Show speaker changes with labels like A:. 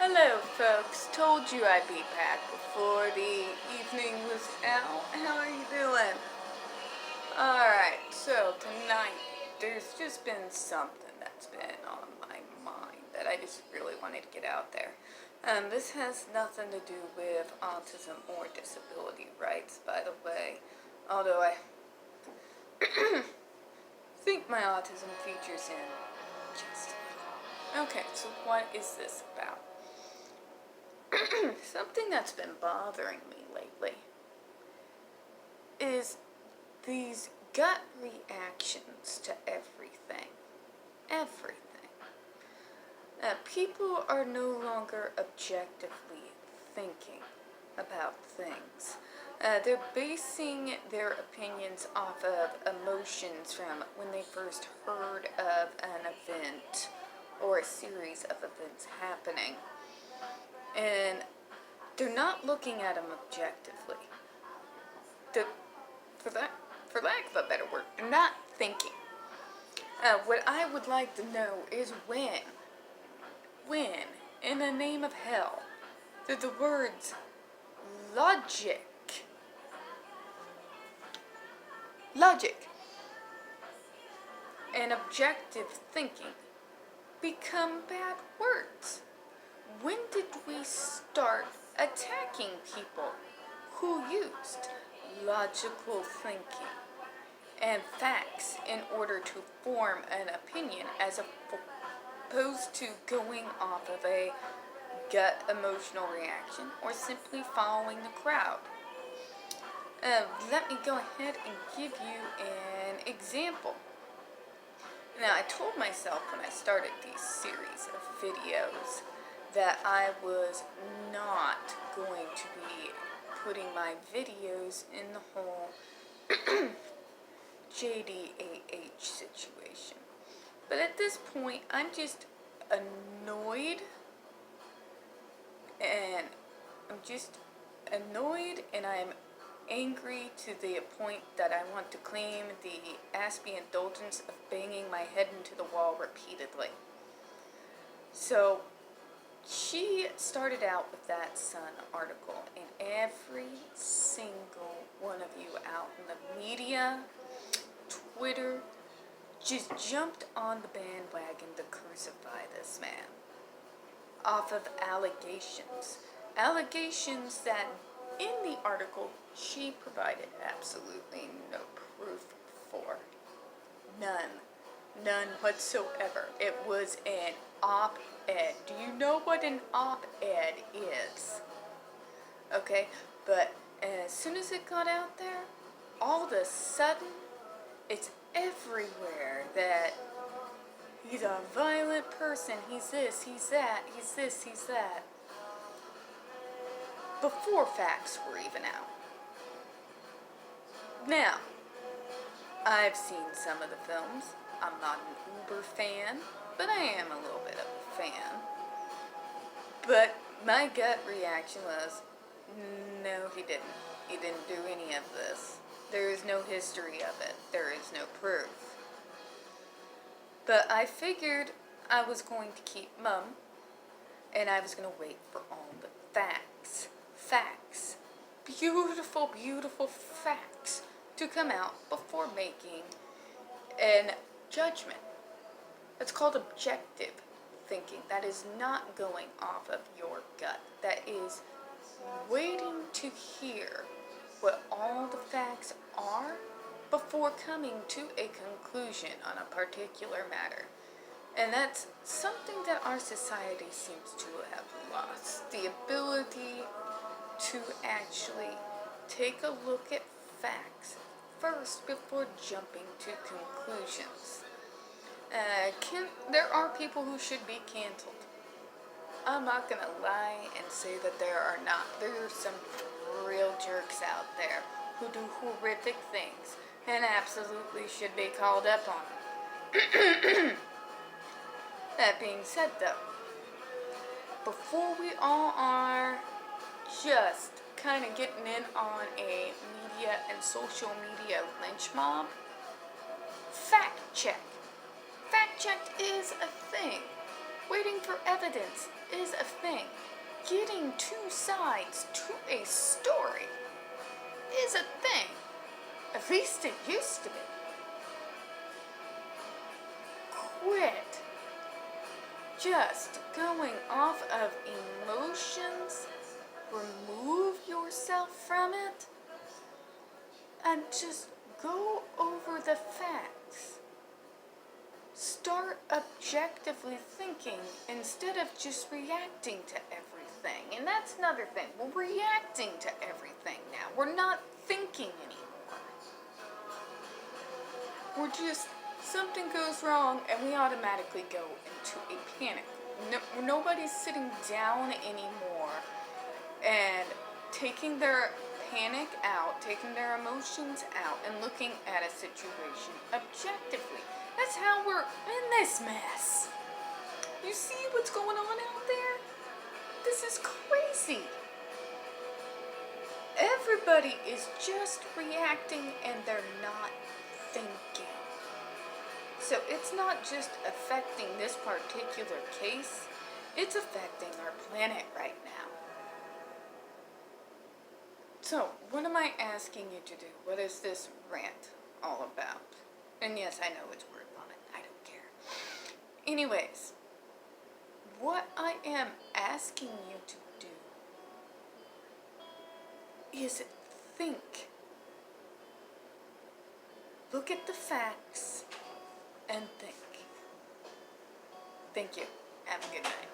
A: Hello folks, told you I'd be back before the evening was out. How are you doing? Alright, so tonight there's just been something that's been on my mind that I just really wanted to get out there. This has nothing to do with autism or disability rights, by the way, although I think my autism features in just a little. Okay, so what is this about? Something that's been bothering me lately is these gut reactions to everything. Everything. People are no longer objectively thinking about things. They're basing their opinions off of emotions from when they first heard of an event or a series of events happening. And they're not looking at them objectively. For lack of a better word, they're not thinking. What I would like to know is when, in the name of hell, did the words logic, and objective thinking become bad words? When did we start attacking people who used logical thinking and facts in order to form an opinion as opposed to going off of a gut emotional reaction or simply following the crowd? Let me go ahead and give you an example. Now, I told myself when I started these series of videos that I was not going to be putting my videos in the whole JDAH situation. But at this point, I'm just annoyed, and I'm angry to the point that I want to claim the Aspie indulgence of banging my head into the wall repeatedly. So, she started out with that Sun article, and every single one of you out in the media, Twitter, just jumped on the bandwagon to crucify this man off of allegations. Allegations that in the article she provided absolutely no proof for. None whatsoever. It was an op-ed. Do you know what an op-ed is? Okay, but as soon as it got out there, all of a sudden, it's everywhere that he's a violent person, he's this, he's that, he's this, he's that. Before facts were even out. Now, I've seen some of the films. I'm not an uber fan, but I am a little bit of a fan. But my gut reaction was, no, he didn't. He didn't do any of this. There is no history of it. There is no proof. But I figured I was going to keep mum, and I was going to wait for all the facts. Facts. Beautiful, beautiful facts to come out before making an judgment. It's called objective thinking. That is not going off of your gut. That is waiting to hear what all the facts are before coming to a conclusion on a particular matter. And that's something that our society seems to have lost. The ability to actually take a look at facts first before jumping to conclusions. There are people who should be canceled. I'm not going to lie and say that there are not. There are some real jerks out there who do horrific things and absolutely should be called up on. That being said, though, before we all are just kind of getting in on a media and social media lynch mob, fact check. Fact check is a thing. Waiting for evidence is a thing. Getting two sides to a story is a thing. At least it used to be. Quit just going off of emotions. Remove yourself from it and just go over the facts. Start objectively thinking instead of just reacting to everything. And that's another thing. We're reacting to everything now. We're not thinking anymore. We're just, something goes wrong and we automatically go into a panic. Nobody's sitting down anymore and taking their panic out, taking their emotions out, and looking at a situation objectively. That's how we're in this mess. You see what's going on out there? This is crazy. Everybody is just reacting and they're not thinking. So it's not just affecting this particular case, it's affecting our planet right now. So, what am I asking you to do? What is this rant all about? And yes, I know it's word vomit. I don't care. Anyways, what I am asking you to do is think. Look at the facts and think. Thank you. Have a good night.